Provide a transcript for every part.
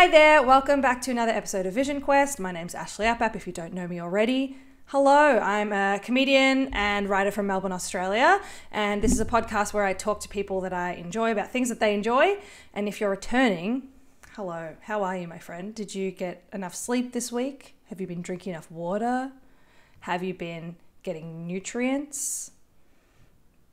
Hi there, welcome back to another episode of Vision Quest. My name's Ashley Appap, if you don't know me already. Hello, I'm a comedian and writer from Melbourne, Australia, and this is a podcast where I talk to people that I enjoy about things that they enjoy. And if you're returning, hello, how are you, my friend? Did you get enough sleep this week? Have you been drinking enough water? Have you been getting nutrients?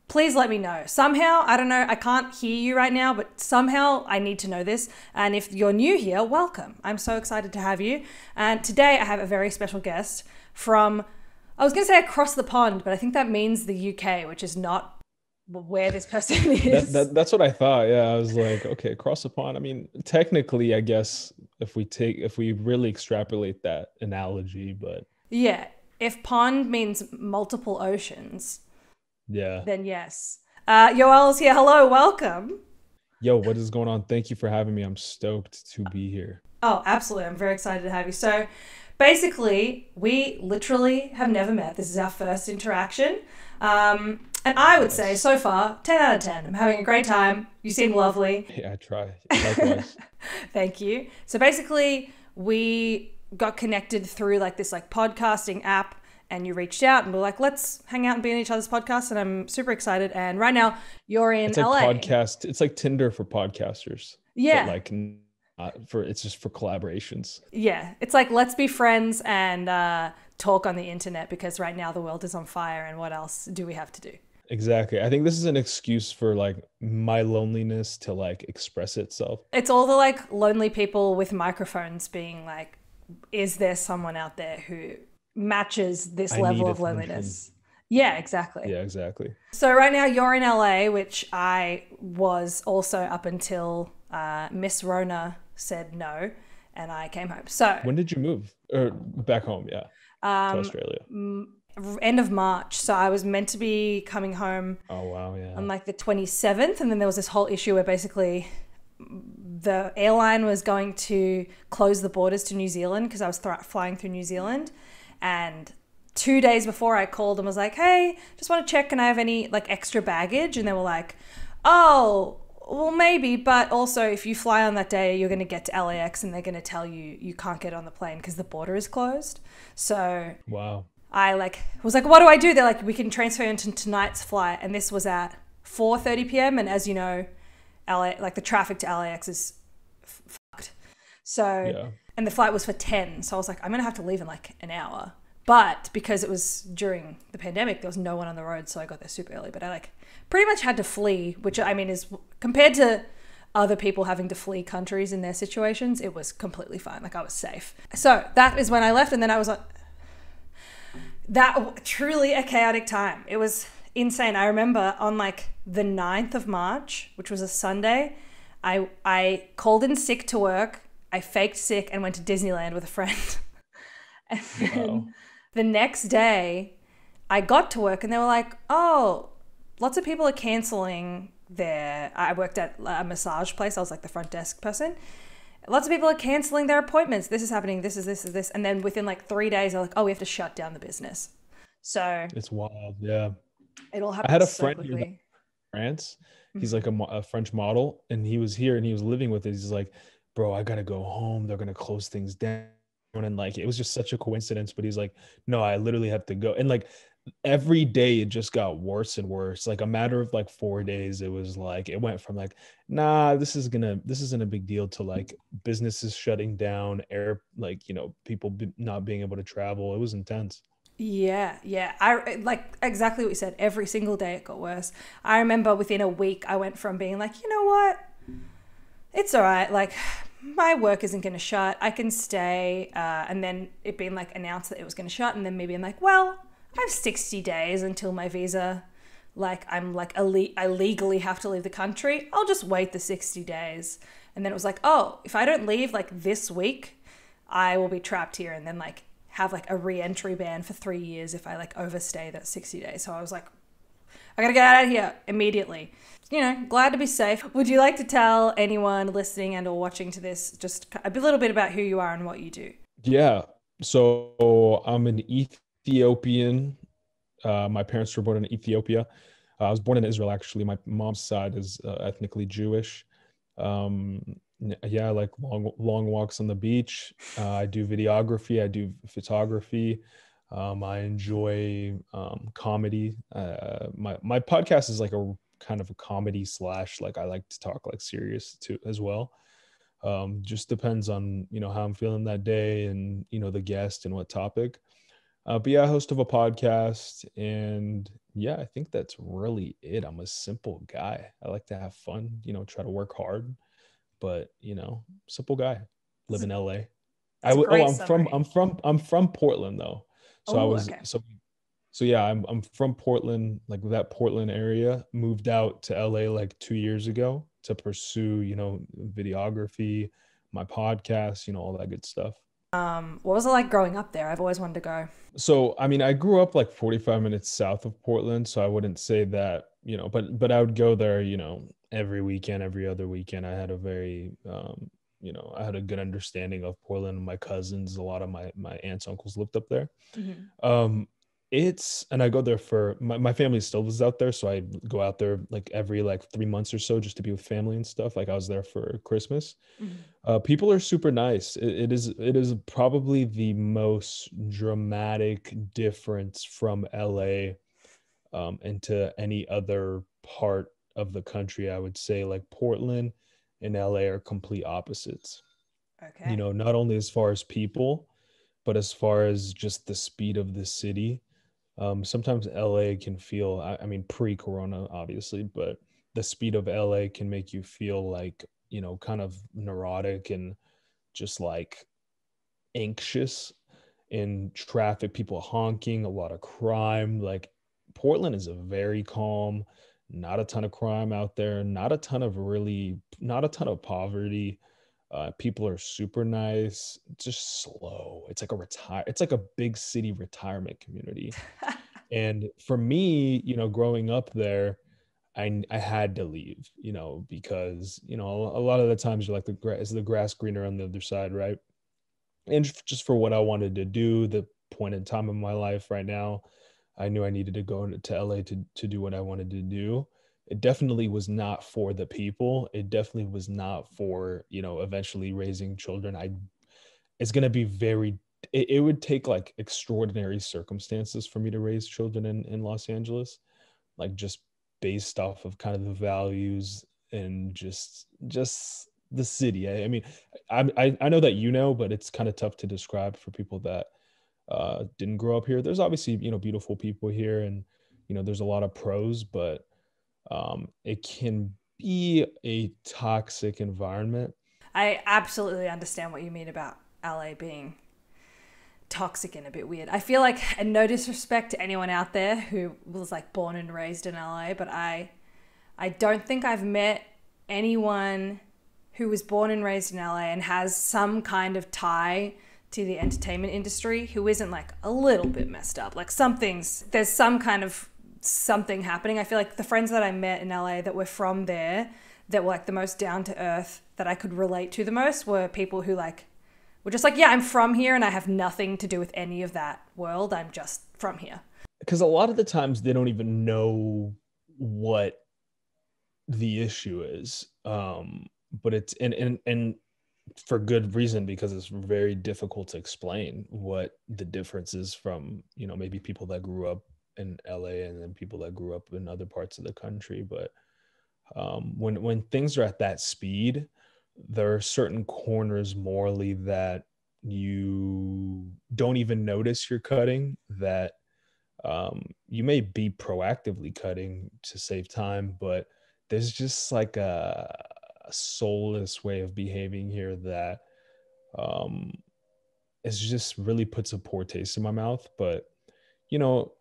Please let me know. Somehow, I don't know, I can't hear you right now, but somehow I need to know this. And if you're new here, welcome. I'm so excited to have you. And today I have a very special guest from, I was going to say across the pond, but I think that means the UK, which is not where this person is. That's what I thought. Yeah, I was like, okay, across the pond. I mean, technically, I guess if we really extrapolate that analogy, but yeah, if pond means multiple oceans, yeah. then yes. Yoel's here. Hello, welcome. Yo, what is going on? Thank you for having me. I'm stoked to be here. Oh, absolutely. I'm very excited to have you. So basically, we literally have never met. This is our first interaction. And I would say so far, 10 out of 10. I'm having a great time. You seem lovely. Yeah, I try. Likewise. Thank you. So basically, we got connected through like this like podcasting app, and you reached out and we're like, let's hang out and be in each other's podcasts. And I'm super excited. And right now you're in It's like LA. podcast. It's like Tinder for podcasters. Yeah. But like it's just for collaborations. Yeah. It's like, let's be friends and talk on the internet, because right now the world is on fire. And what else do we have to do? Exactly. I think this is an excuse for like my loneliness to like express itself. It's all the like lonely people with microphones being like, is there someone out there who matches this level of loneliness? Yeah, exactly. Yeah, exactly. So right now you're in LA, which I was also up until Miss Rona said no, and I came home. So when did you move? Or back home? Yeah, to Australia. End of March. So I was meant to be coming home. Oh wow, yeah. On like the 27th, and then there was this whole issue where basically the airline was going to close the borders to New Zealand because I was flying through New Zealand. And 2 days before I called and was like, hey, just want to check, can I have any like extra baggage? And they were like, oh, well, maybe. But also if you fly on that day, you're going to get to LAX and they're going to tell you you can't get on the plane because the border is closed. So wow. I like was like, what do I do? They're like, we can transfer into tonight's flight. And this was at 4:30 p.m. And as you know, LA, like the traffic to LAX is fucked. So yeah. And the flight was for 10. So I was like, I'm going to have to leave in like an hour. But because it was during the pandemic, there was no one on the road. So I got there super early. But I like pretty much had to flee, which I mean is compared to other people having to flee countries in their situations, it was completely fine. Like I was safe. So that is when I left. And then I was like, that truly a chaotic time. It was insane. I remember on like the 9th of March, which was a Sunday, I called in sick to work. I faked sick and went to Disneyland with a friend. And then the next day I got to work and they were like, oh, lots of people are canceling I worked at a massage place. I was like the front desk person. Lots of people are canceling their appointments. This is happening. This is this is this. And then within like 3 days, they're like, oh, we have to shut down the business. So it's wild. Yeah. It all happened. I had a so friend quickly. in France. He's like a French model, and he was here and he was living with us. He's like, bro, I gotta go home. They're gonna close things down. And like, it was just such a coincidence, but he's like, no, I literally have to go. And like every day it just got worse and worse. Like a matter of like 4 days, it was like, it went from like, nah, this isn't a big deal, to like businesses shutting down, like, you know, people not being able to travel. It was intense. Yeah. I like exactly what you said. Every single day it got worse. I remember within a week, I went from being like, you know what? It's all right. Like my work isn't going to shut. I can stay. And then it being like announced that it was going to shut. And then me being like, well, I have 60 days until my visa. Like I'm like, I legally have to leave the country. I'll just wait the 60 days. And then it was like, oh, if I don't leave like this week, I will be trapped here. And then like have like a re-entry ban for 3 years if I like overstay that 60 days. So I was like, I gotta get out of here immediately. You know, glad to be safe. Would you like to tell anyone listening and or watching to this just a little bit about who you are and what you do? Yeah. So I'm an Ethiopian. My parents were born in Ethiopia. I was born in Israel, actually. My mom's side is ethnically Jewish. Yeah, I like long walks on the beach. I do videography. I do photography. I enjoy comedy. My podcast is like a kind of a comedy slash, like I like to talk like serious too as well. Just depends on how I'm feeling that day and the guest and what topic. But yeah, host of a podcast, and yeah, I think that's really it. I'm a simple guy. I like to have fun. Try to work hard, but simple guy. Live in LA. That's a Oh, great summary. I'm from Portland though. So I Oh, was okay. so yeah, I'm from Portland, like that Portland area. Moved out to LA like 2 years ago to pursue, videography, my podcast, all that good stuff. What was it like growing up there? I've always wanted to go. So I mean, I grew up like 45 minutes south of Portland, so I wouldn't say that, but I would go there, every weekend, every other weekend. I had a very I had a good understanding of Portland. My cousins, a lot of my aunts, uncles lived up there. Hmm. Um, and I go there for my family still lives out there, so I go out there like every like 3 months or so just to be with family and stuff. Like I was there for Christmas. Hmm. People are super nice. It is probably the most dramatic difference from LA into any other part of the country. I would say like Portland and LA are complete opposites. Okay. Not only as far as people, but as far as just the speed of the city. Sometimes LA can feel, I mean, pre-corona, obviously, but the speed of LA can make you feel like, kind of neurotic and just like anxious in traffic, people honking, a lot of crime. Like Portland is a very calm, not a ton of crime out there, not a ton of poverty. People are super nice, just slow. It's like a big city retirement community. And for me, growing up there, I had to leave, because a lot of the times you're like is the grass greener on the other side, right? And just for what I wanted to do, the point in time in my life right now, I knew I needed to go to LA to do what I wanted to do. It definitely was not for the people. It definitely was not for, eventually raising children. It's going to be it would take like extraordinary circumstances for me to raise children in Los Angeles, like just based off of kind of the values and just the city. I mean, I know that but it's kind of tough to describe for people that didn't grow up here. There's obviously beautiful people here, and there's a lot of pros, but it can be a toxic environment. I absolutely understand what you mean about LA being toxic and a bit weird. I feel like, and no disrespect to anyone out there who was like born and raised in LA, but I don't think I've met anyone who was born and raised in LA and has some kind of tie to the entertainment industry who isn't like a little bit messed up. Like there's some kind of something happening. I feel like the friends that I met in LA that were from there, that were like the most down to earth that I could relate to the most, were people who like were just like, yeah, I'm from here and I have nothing to do with any of that world. I'm just from here. Because a lot of the times they don't even know what the issue is. But it's and for good reason, because it's very difficult to explain what the difference is from maybe people that grew up in LA and then people that grew up in other parts of the country. But when things are at that speed, there are certain corners morally that you don't even notice you're cutting, that you may be proactively cutting to save time, but there's just like a soulless way of behaving here that um, is just really puts a poor taste in my mouth. But you know,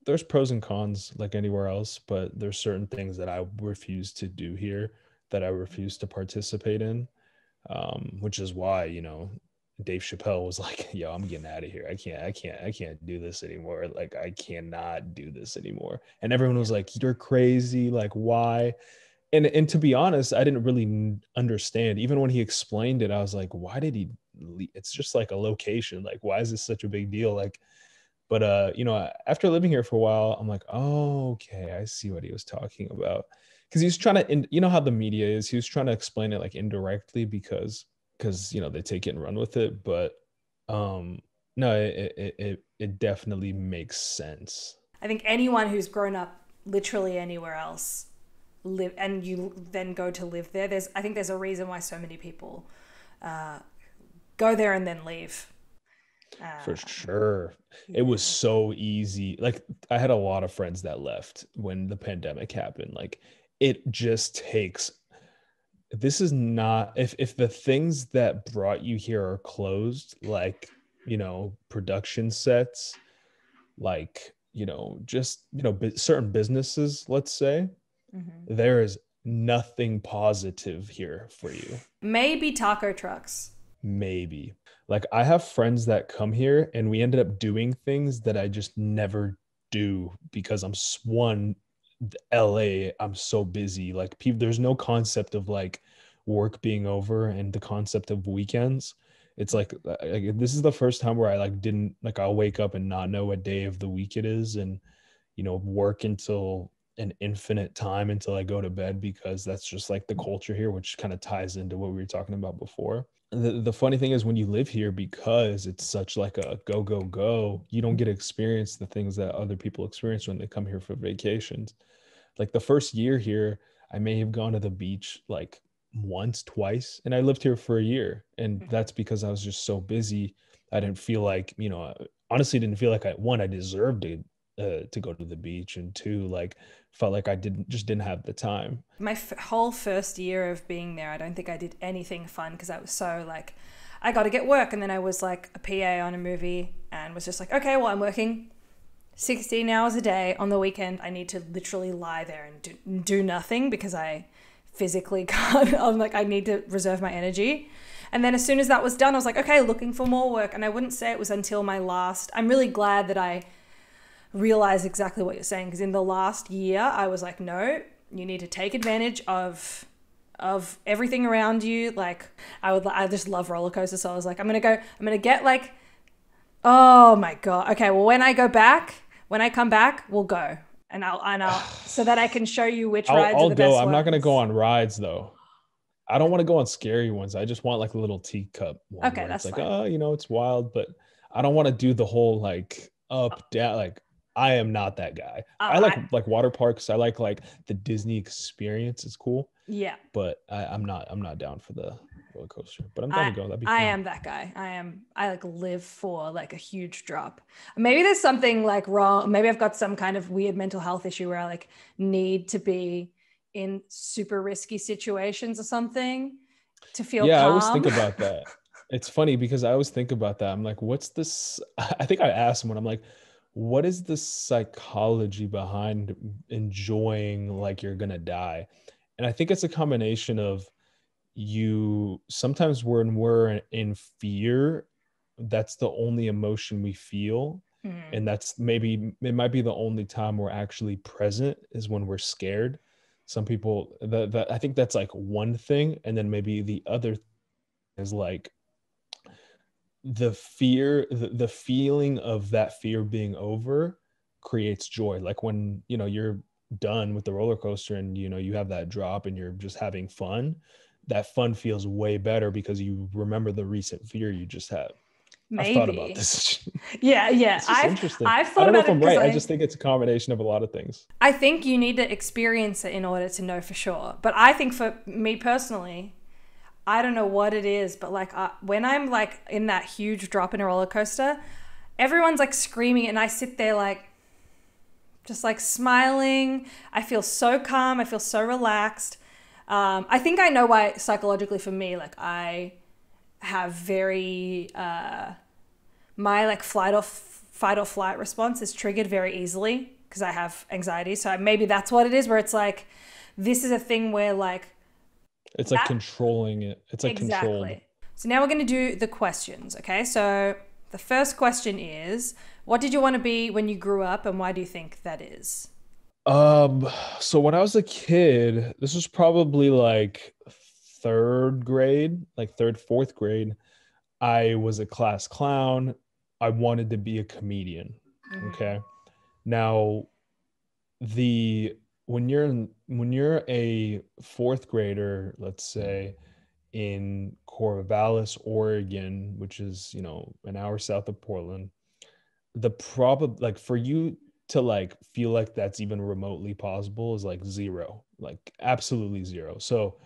there's pros and cons like anywhere else, but there's certain things that I refuse to do here, that I refuse to participate in, which is why Dave Chappelle was like, "Yo, I'm getting out of here. I can't do this anymore. Like, I cannot do this anymore." And everyone was like, "You're crazy. Like, why?" And to be honest, I didn't really understand. Even when he explained it, I was like, "Why did he? It's just like a location. Like, why is this such a big deal?" Like, but after living here for a while, I'm like, "Oh, okay, I see what he was talking about." because he was trying to, you know how the media is, he was trying to explain it like indirectly because you know they take it and run with it, but no, it definitely makes sense. I think anyone who's grown up literally anywhere else live and you then go to live there, I think there's a reason why so many people go there and then leave. For sure. It Yeah. was so easy. Like I had a lot of friends that left when the pandemic happened. Like it just takes, this is not, if the things that brought you here are closed, like, you know, production sets, like, you know, just, you know, certain businesses, let's say, Mm-hmm. there is nothing positive here for you. Maybe taco trucks. Maybe. Like I have friends that come here and we ended up doing things that I just never do because one, LA, I'm so busy. Like people, there's no concept of like work being over and the concept of weekends. It's like this is the first time where I like didn't like I'll wake up and not know what day of the week it is, and you know work until an infinite time until I go to bed, because that's just like the culture here, which kind of ties into what we were talking about before. The funny thing is when you live here, because it's such like a go go go, you don't get to experience the things that other people experience when they come here for vacations. Like the first year here, I may have gone to the beach like once, twice, and I lived here for a year. And that's because I was just so busy. I didn't feel like, you know, honestly didn't feel like I deserved to go to the beach, and two, like felt like I didn't have the time. My whole first year of being there, I don't think I did anything fun because I was so like, I got to get work. And then I was like a PA on a movie and was just like, okay, well, I'm working 16 hours a day on the weekend. I need to literally lie there and do nothing because I physically can't. I'm like, I need to reserve my energy. And then as soon as that was done, I was like, okay, looking for more work. And I wouldn't say it was until I'm really glad that I realized exactly what you're saying, because in the last year, I was like, no, you need to take advantage of everything around you. Like I just love roller coasters. So I was like, I'm going to get like, oh my God. Okay. Well, when I come back, we'll go and I'll so that I can show you which rides I'll are the go. best I'm not going to go ones. on rides though. I don't want to go on scary ones. I just want like a little teacup one Okay. where it's That's like, fine. oh, you know, it's wild, but I don't want to do the whole like up, down. Like I am not that guy. I I like water parks. I like the Disney experience. It's cool, Yeah, but I'm not down for the roller coaster. But I'm down I to go. That'd be I fun. am that guy. I like live for like a huge drop. Maybe there's something like wrong. Maybe I've got some kind of weird mental health issue where I like need to be in super risky situations or something to feel Yeah, I always calm. think about that. It's funny because I always think about that. I'm like, what's this? I think I asked someone, I'm like, what is the psychology behind enjoying like you're gonna die? And I think it's a combination of you sometimes when we're in fear, that's the only emotion we feel. Mm, And that's maybe it might be the only time we're actually present is when we're scared. Some people that I think that's like one thing. And then maybe the other is like the fear, the feeling of that fear being over creates joy. Like when, you know, you're done with the roller coaster and, you know, you have that drop and you're just having fun, that fun feels way better because you remember the recent fear you just had. I've thought about maybe. this. Yeah, yeah. It's just I've interesting. I've I thought don't know about if it I'm because right. I just think it's a combination of a lot of things. I think you need to experience it in order to know for sure. But I think for me personally, I don't know what it is, but like when I'm like in that huge drop in a roller coaster, everyone's like screaming and I sit there like just like smiling. I feel so calm. I feel so relaxed. I think I know why psychologically for me, like I have very, my like fight or flight response is triggered very easily because I have anxiety. So maybe that's what it is, where it's like, this is a thing where like, It's like controlling it. It's like controlled. exactly. So now we're going to do the questions. Okay. So the first question is, what did you want to be when you grew up and why do you think that is? Um, so when I was a kid, this was probably like third grade, like third, fourth grade. I was a class clown. I wanted to be a comedian. Mm-hmm. Okay. Now, the when you're in when you're a fourth grader, let's say in Corvallis, Oregon, which is, an hour south of Portland, the like for you to like feel like that's even remotely possible is like zero, like absolutely zero. So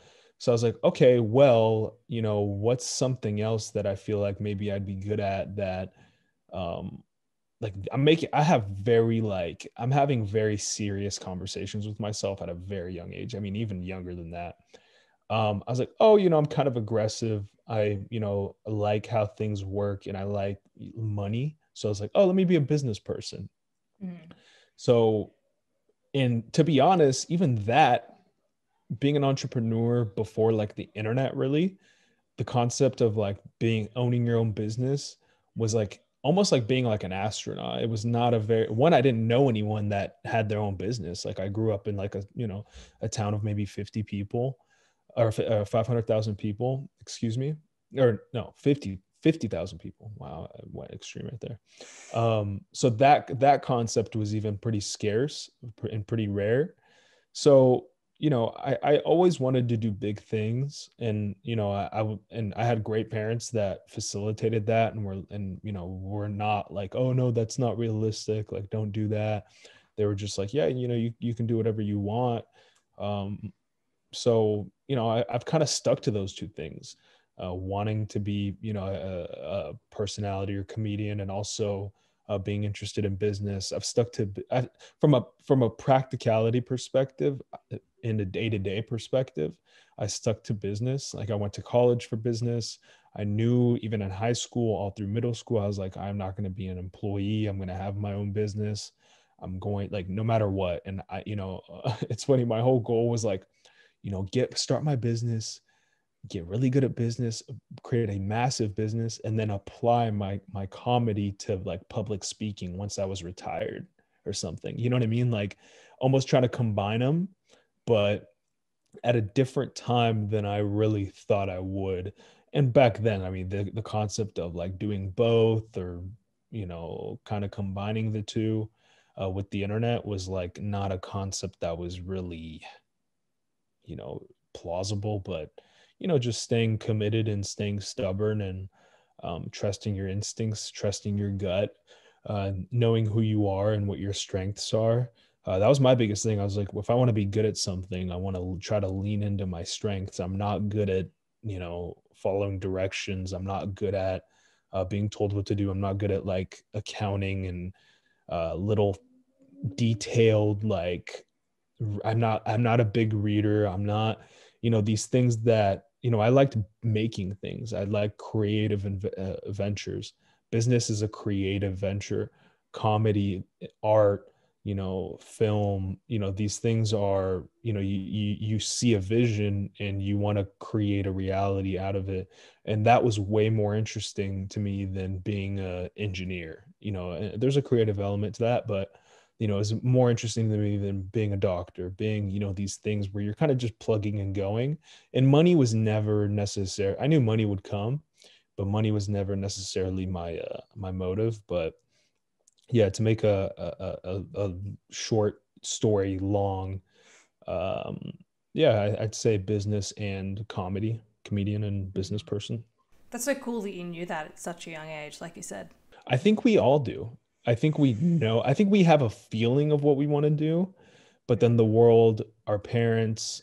I was like, okay, well, what's something else that I feel like maybe I'd be good at that, um like I'm having very serious conversations with myself at a very young age. I mean, even younger than that. I was like, oh, I'm kind of aggressive. I, like how things work and I like money. So I was like, oh, let me be a business person. Mm. So, and to be honest, even that, being an entrepreneur before like the internet, really, the concept of like owning your own business was like almost like being like an astronaut. It was not I didn't know anyone that had their own business. Like I grew up in like a town of maybe 50 people or 500,000 people, excuse me, or no, 50,000 people. Wow, I went extreme right there. So that concept was even pretty scarce and pretty rare. So, I always wanted to do big things, and and I had great parents that facilitated that, were not like, oh no, that's not realistic, like don't do that. They were just like, yeah, you can do whatever you want. Um, so I've kind of stuck to those two things, wanting to be a personality or comedian, and also being interested in business. I've stuck to from a practicality perspective, in a day-to-day perspective, I stuck to business. Like I went to college for business. I knew even in high school, all through middle school, I was like, I'm not going to be an employee. I'm going to have my own business. I'm going, like, no matter what. And it's funny, my whole goal was like, start my business, get really good at business, create a massive business, and then apply my comedy to like public speaking once I was retired or something. You know what I mean? Like almost try to combine them, but at a different time than I really thought I would. And back then, I mean, the concept of like doing both, or kind of combining the two with the internet, was like not a concept that was really plausible. But just staying committed and staying stubborn, and trusting your instincts, trusting your gut, knowing who you are and what your strengths are. That was my biggest thing. I was like, if I want to be good at something, I want to try to lean into my strengths. I'm not good at following directions. I'm not good at being told what to do. I'm not good at like accounting and little detailed, like, I'm not a big reader. I'm not, these things that, I liked making things. I like creative ventures. Business is a creative venture. Comedy, art, film, these things are, you see a vision and you want to create a reality out of it. And that was way more interesting to me than being an engineer. And there's a creative element to that, but is more interesting to me than being a doctor, being, these things where you're kind of just plugging and going. And money was never necessary. I knew money would come, but money was never necessarily my motive. But yeah, to make a short story long, um, yeah, I'd say business and comedian and business person. That's so cool that you knew that at such a young age, like you said. I think we all do. I think we have a feeling of what we want to do, but then the world, our parents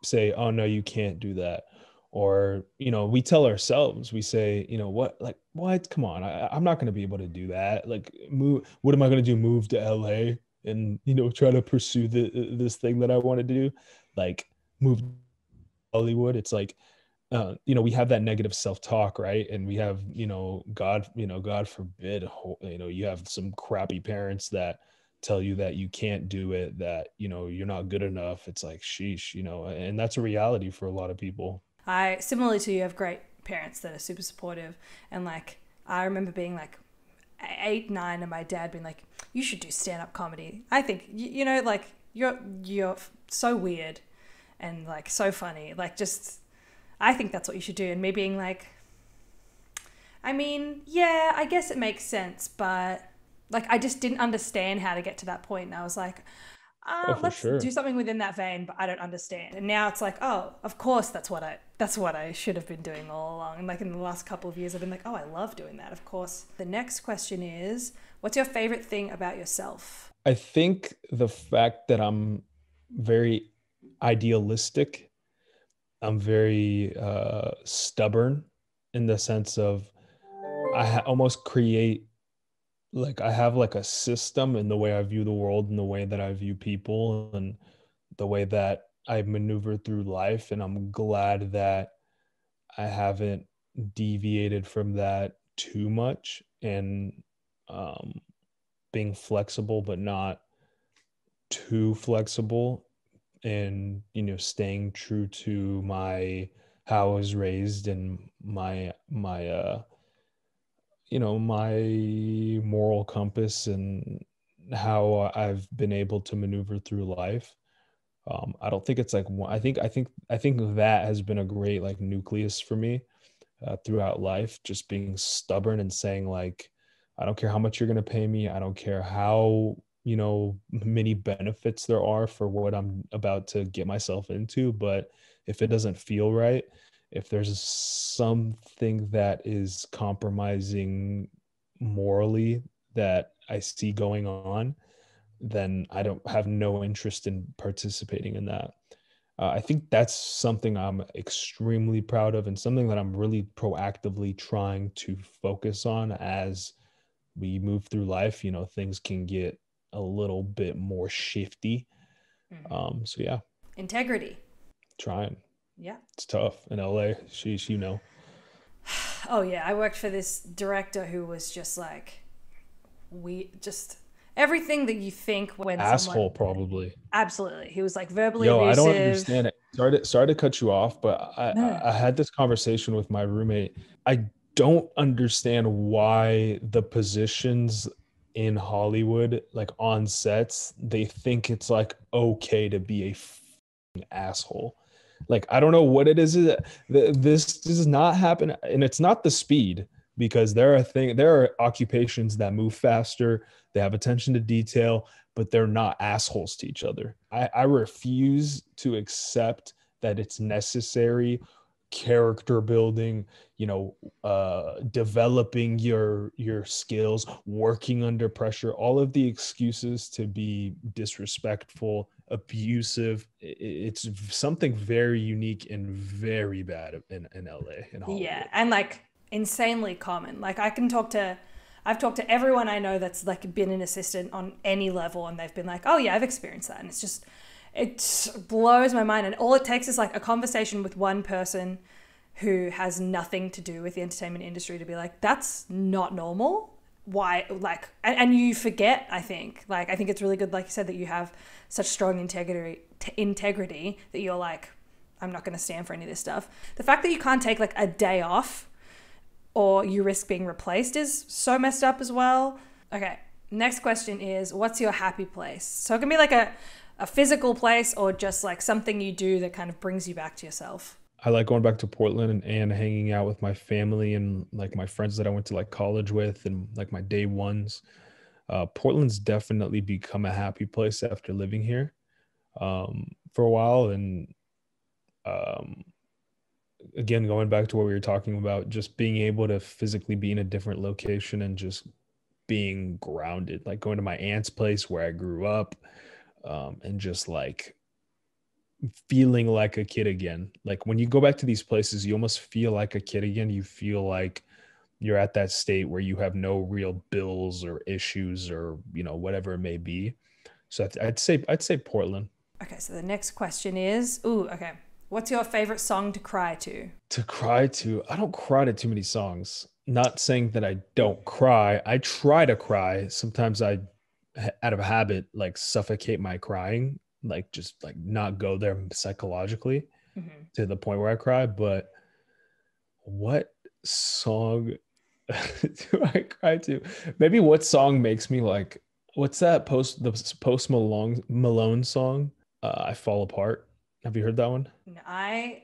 say, oh no, you can't do that. Or, we tell ourselves, we say, what, like, what, come on, I'm not going to be able to do that. Like, what am I going to do? Move to LA and, try to pursue this thing that I want to do? Like, move to Hollywood. It's like, we have that negative self-talk, right? And we have, God forbid, you have some crappy parents that tell you that you can't do it, that, you're not good enough. It's like, sheesh, and that's a reality for a lot of people. I, similarly to you, have great parents that are super supportive. And like, I remember being like 8, 9, and my dad being like, you should do stand-up comedy. I think, like, you're so weird and like so funny. Like, just, I think that's what you should do. And me being like, I mean, yeah, I guess it makes sense, but like I just didn't understand how to get to that point. And I was like, Oh, for Let's sure. do something within that vein, but I don't understand. And now it's like, oh, of course that's what I should have been doing all along. And like in the last couple of years, I've been like, oh, I love doing that. Of course. The next question is, what's your favorite thing about yourself? I think the fact that I'm very idealistic, I'm very stubborn in the sense of almost create, like I have like a system in the way I view the world and the way that I view people and the way that I maneuver through life. And I'm glad that I haven't deviated from that too much, and um, being flexible, but not too flexible, and, staying true to how I was raised and my moral compass and how I've been able to maneuver through life. I don't think it's like one. I think that has been a great like nucleus for me throughout life. Just being stubborn and saying like, I don't care how much you're gonna pay me. I don't care how many benefits there are for what I'm about to get myself into. But if it doesn't feel right, if there's something that is compromising morally that I see going on, then I don't have no interest in participating in that. I think that's something I'm extremely proud of and something that I'm really proactively trying to focus on as we move through life. Things can get a little bit more shifty. So yeah, Integrity. trying. Yeah. It's tough in LA. Oh yeah, I worked for this director who was just like, we just everything that you think when someone, Asshole probably. absolutely, he was like verbally Yo, I don't abusive. understand it. Sorry to cut you off, but I No, no. I had this conversation with my roommate. I don't understand why the positions in Hollywood, like on sets, they think it's like okay to be a asshole. Like I don't know what it is. This does not happen, and it's not the speed, because there are occupations that move faster. They have attention to detail, but they're not assholes to each other. I refuse to accept that it's necessary character building, developing your skills, working under pressure, all of the excuses to be disrespectful, abusive. It's something very unique and very bad in LA, in Yeah, Hollywood. and like insanely common. Like I've talked to everyone I know that's like been an assistant on any level, and they've been like, oh yeah, I've experienced that. And it's just, it blows my mind. And all it takes is like a conversation with one person who has nothing to do with the entertainment industry to be like, that's not normal. Why? Like, and you forget, I think. Like, I think it's really good, like you said, that you have such strong integrity that you're like, I'm not going to stand for any of this stuff. The fact that you can't take like a day off or you risk being replaced is so messed up as well. Okay, next question is, what's your happy place? So it can be like a physical place or just like something you do that kind of brings you back to yourself. I like going back to Portland and hanging out with my family and like my friends that I went to like college with and like my day ones. Portland's definitely become a happy place after living here for a while. And um, again, going back to what we were talking about, just being able to physically be in a different location and just being grounded, like going to my aunt's place where I grew up, and just like feeling like a kid again. Like when you go back to these places, you almost feel like a kid again. You feel like you're at that state where you have no real bills or issues or, whatever it may be. So I'd say Portland. Okay, so the next question is, ooh, okay. What's your favorite song to cry to? To cry to, I don't cry to too many songs. Not saying that I don't cry. I try to cry. Sometimes I, out of habit, like suffocate my crying, like just like not go there psychologically Mm-hmm. to the point where I cry. But what song do I cry to? Maybe what song makes me like, what's the Post Malone song? I Fall Apart. Have you heard that one? I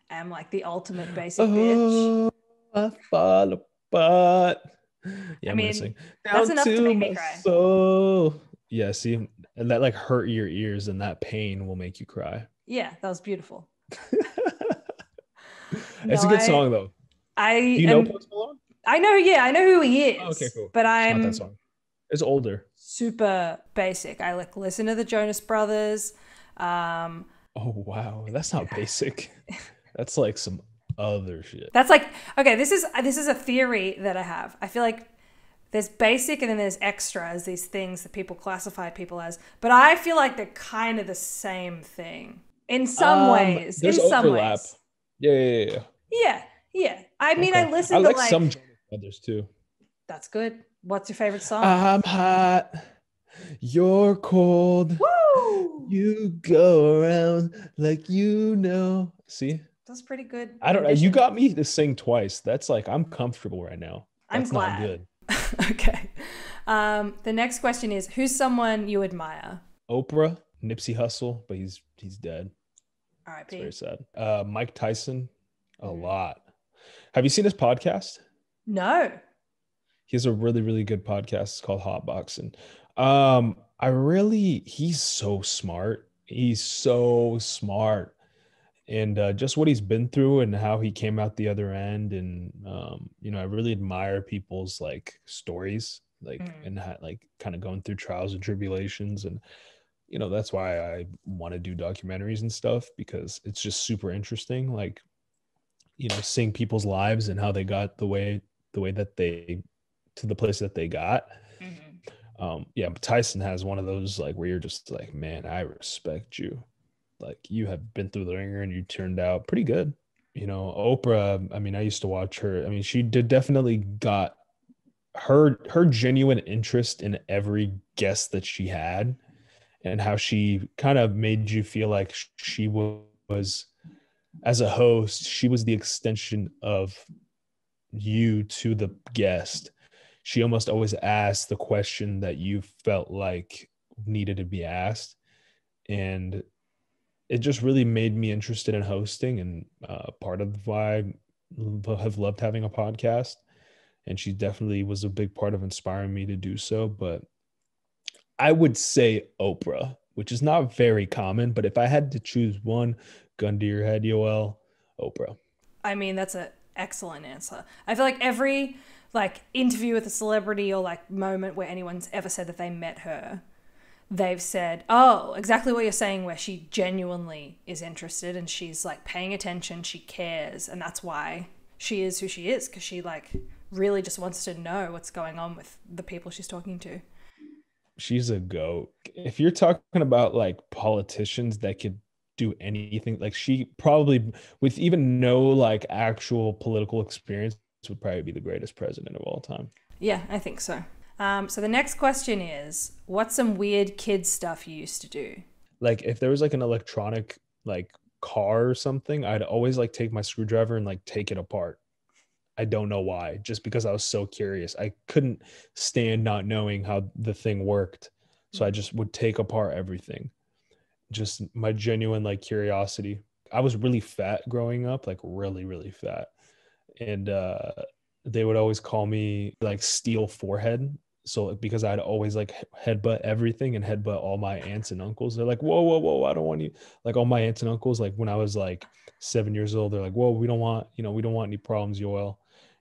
am like the ultimate basic bitch. Oh, I fall apart. I Yeah, I'm gonna mean, sing that's down enough to to make me my cry. soul. Yeah, see, and that like hurt your ears, and that pain will make you cry. Yeah, that was beautiful. It's No, a good song though. I Do you know am, Post Malone? I know, yeah, I know who he Oh, okay, is, cool. but It's not that I'm song. It's older. super basic. I like listen to the Jonas Brothers. Um, Oh wow, that's not basic. That's like some other shit. that's like, okay, this is a theory that I have. I feel like there's basic and then there's extra as these things that people classify people as. But I feel like they're kind of the same thing in some ways. In There's some overlap. ways. Yeah, yeah, yeah. Yeah, yeah. I mean, Okay. I I listen to like some like, Jonas Brothers too. that's good. What's your favorite song? I'm hot, you're cold. Woo! You go around like you know. See? That's pretty good I don't know. You rendition. got me to sing twice. That's like I'm comfortable right now. I'm That's not glad. good. Okay. The next question is, who's someone you admire? Oprah, Nipsey Hussle, but he's dead. It's very R.I.P. sad. Mike Tyson, a Mm. lot. Have you seen his podcast? No. He has a really, really good podcast. It's called Hot Boxing. He's so smart. He's so smart. And just what he's been through and how he came out the other end. And, I really admire people's like stories, like, Mm. and like kind of going through trials and tribulations. And, that's why I want to do documentaries and stuff because it's just super interesting. Like, seeing people's lives and how they got the way that they to the place that they got. Mhm. Yeah, but Tyson has one of those like where you're just like, man, I respect you. Like you have been through the ringer and you turned out pretty good. Oprah, I mean, I used to watch her. I mean, she did definitely got her genuine interest in every guest that she had and how she kind of made you feel like she was as a host, she was the extension of you to the guest. She almost always asked the question that you felt like needed to be asked. And it just really made me interested in hosting and part of why I have loved having a podcast. And she definitely was a big part of inspiring me to do so. But I would say Oprah, which is not very common. But if I had to choose one, gun to your head, Yoel, Oprah. I mean, that's an excellent answer. I feel like every like interview with a celebrity or like moment where anyone's ever said that they met her, they've said, "Oh, exactly what you're saying," where she genuinely is interested and she's like paying attention, she cares, and that's why she is who she is because she like really just wants to know what's going on with the people she's talking to. She's a goat. If you're talking about like politicians that could do anything, like she probably, with even no like actual political experience, would probably be the greatest president of all time. Yeah, I think so. So the next question is, what's some weird kid stuff you used to do? Like if there was like an electronic like car or something, I'd always like take my screwdriver and like take it apart. I don't know why, just because I was so curious. I couldn't stand not knowing how the thing worked. So I just would take apart everything. Just my genuine like curiosity. I was really fat growing up, like really, really fat. And they would always call me like steel forehead. So because I'd always like headbutt everything and headbutt all my aunts and uncles. They're like, whoa, whoa, whoa, I don't want you. Like all my aunts and uncles, like when I was like 7 years old, they're like, whoa, we don't want any problems, Yoel.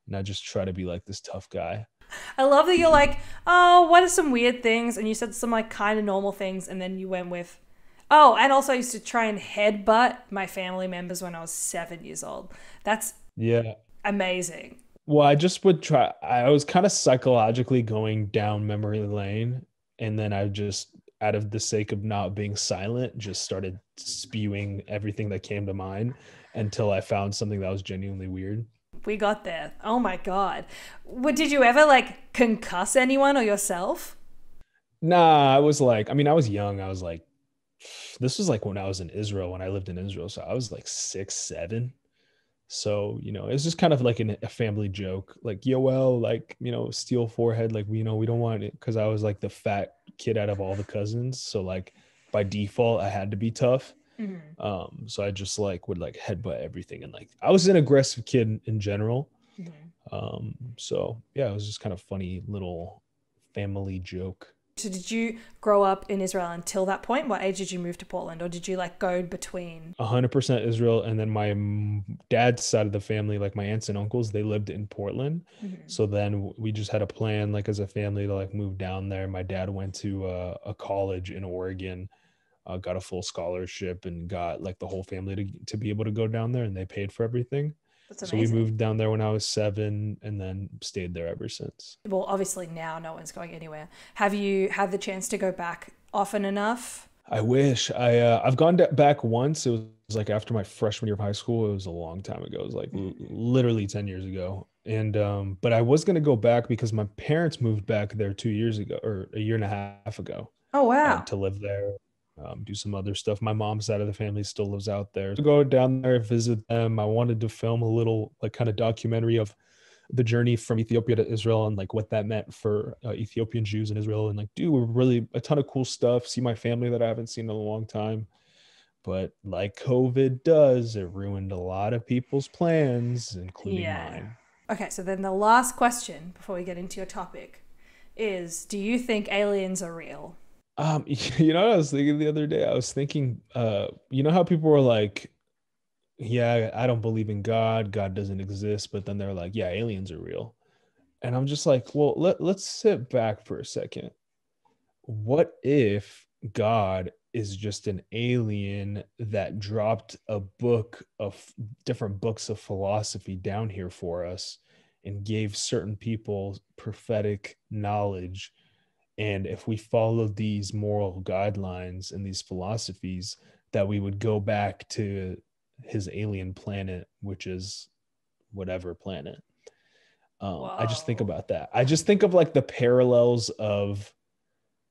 And I just try to be like this tough guy. I love that you're like, oh, what are some weird things? And you said some like kind of normal things, and then you went with, oh, and also I used to try and headbutt my family members when I was 7 years old. That's Yeah. amazing. Well, I just would try. I was kind of psychologically going down memory lane. And then I just, out of the sake of not being silent, just started spewing everything that came to mind until I found something that was genuinely weird. We got there. Oh my God. Did you ever like concuss anyone or yourself? Nah, I was like, I mean, I was young. I was like, this was like when I was in Israel, when I lived in Israel. So I was like 6, 7. So, it's just kind of like a family joke, like Yoel, like, steel forehead, like, we don't want it because I was like the fat kid out of all the cousins. So like by default, I had to be tough. Mm-hmm. So I just like would like headbutt everything. And like I was an aggressive kid in general. Mm-hmm. So yeah, it was just kind of funny little family joke. So did you grow up in Israel until that point? What age did you move to Portland, or did you like go between? 100% Israel. And then my dad's side of the family, like my aunts and uncles, they lived in Portland. Mhm. So then we just had a plan, like as a family, to like move down there. My dad went to a college in Oregon, got a full scholarship, and got like the whole family to be able to go down there, and they paid for everything. That's So we amazing. moved down there when I was 7, and then stayed there ever since. Well, obviously now no one's going anywhere. Have you had the chance to go back often enough? I wish I've gone back once. It was like after my freshman year of high school. It was a long time ago. It was like literally 10 years ago. And but I was gonna go back because my parents moved back there 2 years ago, or a year and a half ago, Oh wow. to live there, do some other stuff. My mom's side of the family still lives out there. To go down there, visit them. I wanted to film a little like kind of documentary of the journey from Ethiopia to Israel, and like what that meant for Ethiopian Jews in Israel, and like do really a ton of cool stuff. See my family that I haven't seen in a long time. But like COVID does, it ruined a lot of people's plans, including Yeah. mine. Okay, so then the last question before we get into your topic is, do you think aliens are real? What I was thinking the other day? I was thinking, you know how people were like, yeah, I don't believe in God. God doesn't exist. But then they're like, yeah, aliens are real. And I'm just like, well, let's sit back for a second. What if God is just an alien that dropped a book of different books of philosophy down here for us and gave certain people prophetic knowledge? And if we followed these moral guidelines and these philosophies, that we would go back to his alien planet, which is whatever planet. I just think Whoa. about that. I just think of like the parallels of,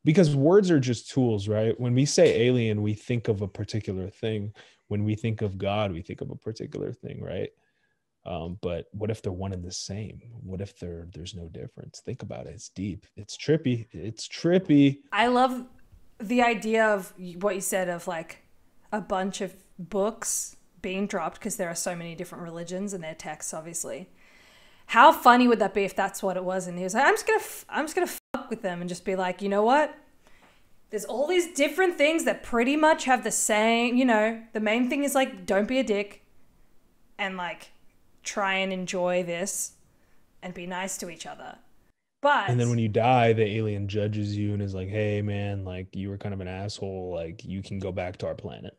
because words are just tools, right? When we say alien, we think of a particular thing. When we think of God, we think of a particular thing, right? But what if they're one and the same? What if there's no difference? Think about it. It's deep. It's trippy. It's trippy. I love the idea of what you said of like a bunch of books being dropped because there are so many different religions and their texts, obviously. How funny would that be if that's what it was? And he was like, I'm just gonna fuck with them and just be like, you know what? There's all these different things that pretty much have the same, the main thing is like, don't be a dick and like try and enjoy this and be nice to each other. And then But when you die, the alien judges you and is like, hey, man, like you were kind of an asshole. Like you can go back to our planet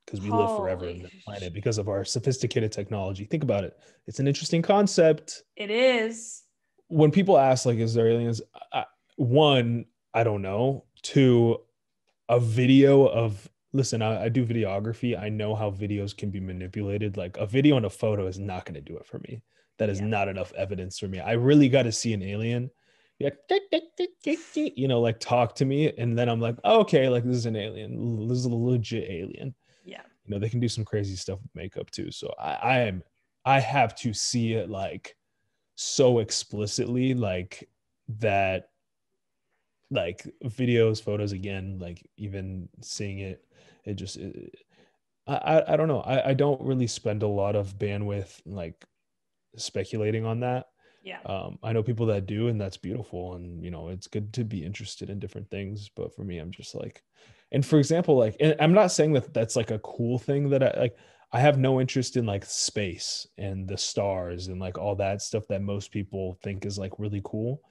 because we live forever in holy, the planet because of our sophisticated technology. Think about it. It's an interesting concept. it is. When people ask, like, is there aliens? One, I don't know. Two, a video of, listen, I do videography. I know how videos can be manipulated. Like a video and a photo is not going to do it for me. That is Yeah. not enough evidence for me. I really got to see an alien, yeah, like talk to me, and then I'm like, oh, okay, like this is an alien. This is a legit alien. Yeah. They can do some crazy stuff with makeup too. So I have to see it like so explicitly, like that, like videos, photos, again, like even seeing it, it just I don't know. I don't really spend a lot of bandwidth like speculating on that. Yeah. I know people that do, and that's beautiful, and it's good to be interested in different things. But for me, I'm just like, and for example, like, and I'm not saying that that's like a cool thing that I like. I have no interest in like space and the stars and like all that stuff that most people think is like really cool.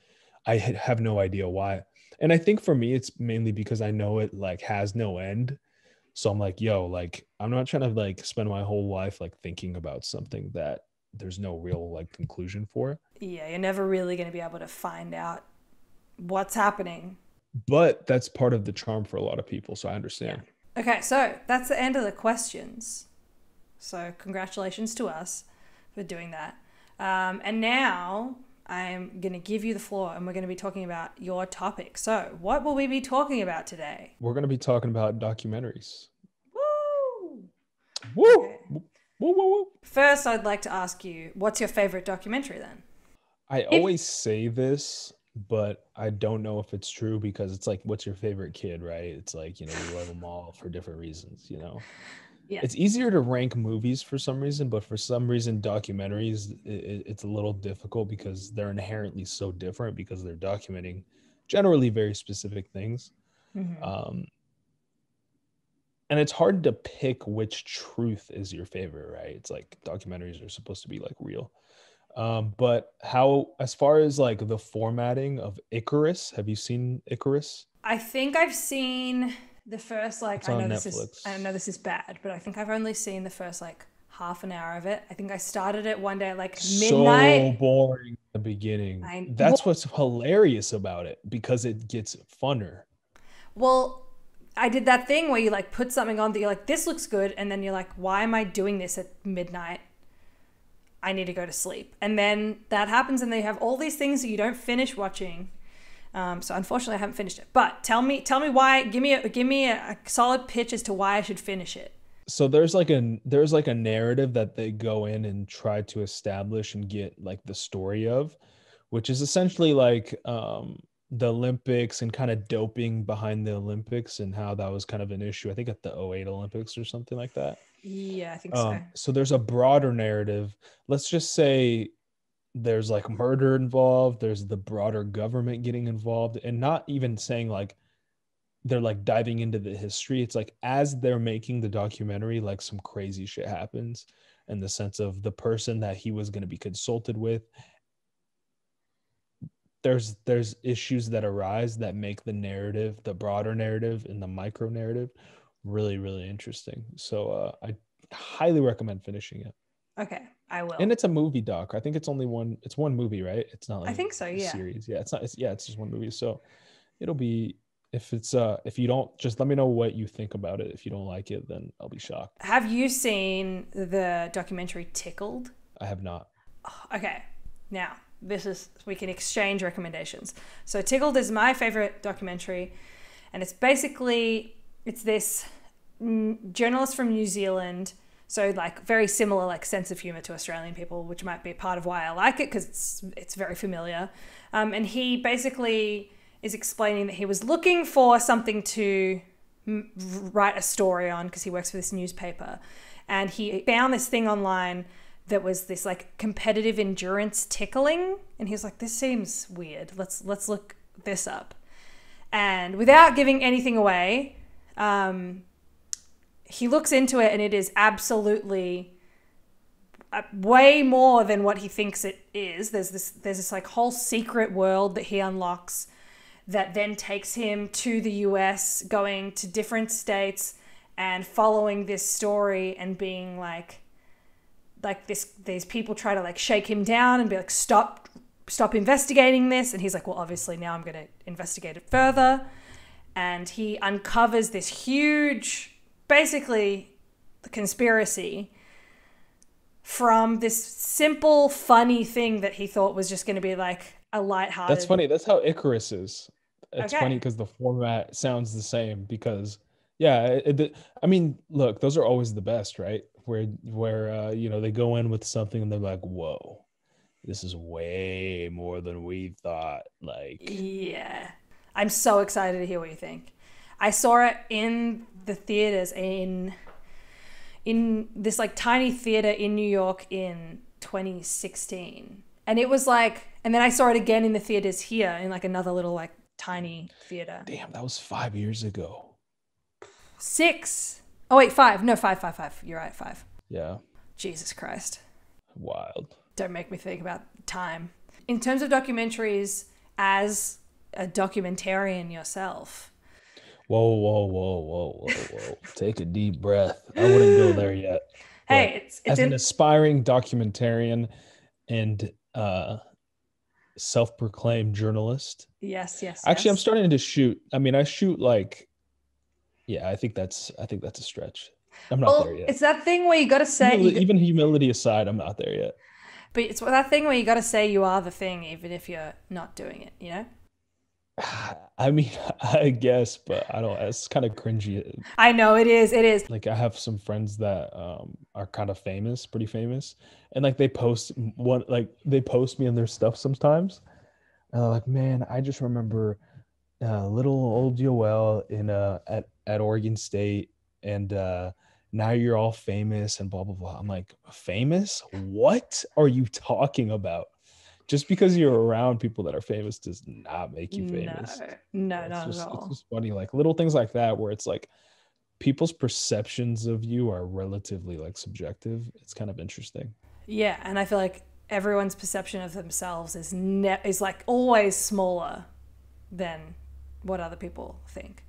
I have no idea why. And I think for me, it's mainly because I know it like has no end. So I'm like, yo, like, I'm not trying to like spend my whole life like thinking about something that there's no real like conclusion for. Yeah. You're never really going to be able to find out what's happening. But that's part of the charm for a lot of people. So I Yeah. understand. Okay. So that's the end of the questions. So congratulations to us for doing that. And now I'm going to give you the floor and we're going to be talking about your topic. So, what will we be talking about today? We're going to be talking about documentaries. Woo! Woo! Okay. Woo, woo, woo. First, I'd like to ask you, what's your favorite documentary then? I If always say this, but I don't know if it's true because it's like, what's your favorite kid, right? It's like, you love them all for different reasons. Yeah. It's easier to rank movies for some reason, but for some reason, documentaries, it's a little difficult because they're inherently so different because they're documenting generally very specific things. Um, and it's hard to pick which truth is your favorite, right? It's like documentaries are supposed to be like real. But how, as far as like the formatting of Icarus, have you seen Icarus? I think I've seen the first, like, It's on Netflix. I know this is bad, but I think I've only seen the first like half an hour of it. I think I started it one day at like So midnight. boring in the beginning. That's Well, what's hilarious about it, because it gets funner. well, I did that thing where you like put something on that you're like, this looks good, and then you're like, why am I doing this at midnight? I need to go to sleep. And then that happens, and they have all these things that you don't finish watching. So unfortunately, I haven't finished it. But tell me why. Give me a solid pitch as to why I should finish it. So there's like a narrative that they go in and try to establish and get like the story of, which is essentially like the Olympics and kind of doping behind the Olympics and how that was kind of an issue, I think at the '08 Olympics or something like that. Yeah, I think so. So there's a broader narrative. Let's just say there's like murder involved, there's the broader government getting involved, and not even saying like they're like diving into the history. It's like as they're making the documentary, like some crazy shit happens in the sense of the person that he was going to be consulted with. There's issues that arise that make the narrative, the broader narrative and the micro narrative, really, really interesting. So I highly recommend finishing it. Okay, I will. And it's a movie doc. I think it's one movie, right? It's not I like think so. a Yeah. series. Yeah, it's just one movie. So it'll be, if you don't, just let me know what you think about it. If you don't like it, then I'll be shocked. Have you seen the documentary Tickled? I have not. Okay, now we can exchange recommendations. So Tickled is my favorite documentary, and it's this journalist from New Zealand. So like very similar like sense of humor to Australian people, which might be part of why I like it, because it's very familiar. And he basically is explaining that he was looking for something to write a story on because he works for this newspaper, and he found this thing online that was this like competitive endurance tickling, and he was like, this seems weird, let's look this up. And without giving anything away, he looks into it, and it is absolutely way more than what he thinks it is. There's this like whole secret world that he unlocks that then takes him to the US, going to different states and following this story and being like these people try to like shake him down and be like, stop investigating this. And he's like, well, obviously now I'm going to investigate it further. And he uncovers this huge, basically, conspiracy from this simple, funny thing that he thought was just going to be like a lighthearted. That's funny. That's how Icarus is. It's Okay. funny because the format sounds the same. Because yeah, I mean, look, those are always the best, right? Where they go in with something and they're like, whoa, this is way more than we thought. Like, yeah, I'm so excited to hear what you think. I saw it in the theaters in this like tiny theater in New York in 2016, and it was like, and then I saw it again in the theaters here in like another little like tiny theater. damn, that was 5 years ago. 6. Oh wait, 5. No, 5. You're right, 5. Yeah. Jesus Christ. Wild. Don't make me think about time. In terms of documentaries, as a documentarian yourself. Whoa. Take a deep breath. I wouldn't go there yet. Hey, it's as an aspiring documentarian and self-proclaimed journalist. Yes. Actually, I'm starting to shoot. I mean, I shoot like, yeah, I think that's a stretch. I'm not there yet. It's that thing where you got to say, even humility aside, I'm not there yet. But it's that thing where you got to say you are the thing, even if you're not doing it, you know? I mean, I guess, but I don't, it's kind of cringy. I know it is. Like I have some friends that are kind of famous, pretty famous. And like they post me in their stuff sometimes. And they're like, man, I just remember little old Yoel at Oregon State, and now you're all famous and blah blah blah. I'm like, famous? What are you talking about? just because you're around people that are famous does not make you No, famous. no, It's not at just it's all. just funny, like little things like that where it's like people's perceptions of you are relatively like subjective. It's kind of interesting. Yeah, and I feel like everyone's perception of themselves is like always smaller than what other people think.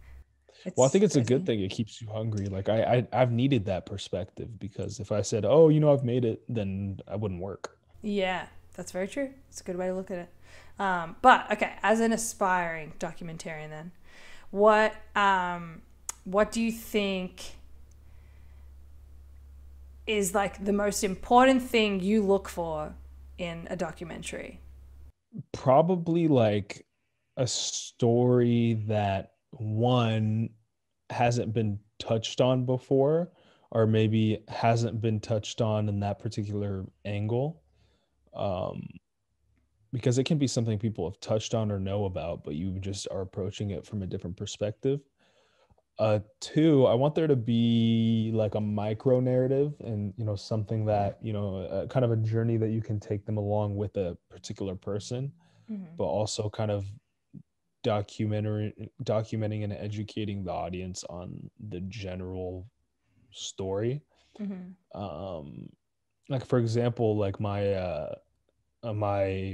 Well, I It's think it's a good crazy. thing. It keeps you hungry. Like I've needed that perspective because if I said, "Oh, you know, I've made it," then I wouldn't work. Yeah, that's very true. It's a good way to look at it. But okay, as an aspiring documentarian, then what what do you think is like the most important thing you look for in a documentary? Probably like a story that one hasn't been touched on before, or maybe hasn't been touched on in that particular angle. Um, because it can be something people have touched on or know about, but you just are approaching it from a different perspective. Two, I want there to be like a micro narrative and, you know, something that, you know, kind of a journey that you can take them along with a particular person, Mm-hmm. but also kind of documenting and educating the audience on the general story. Mm-hmm. Um, like for example, like my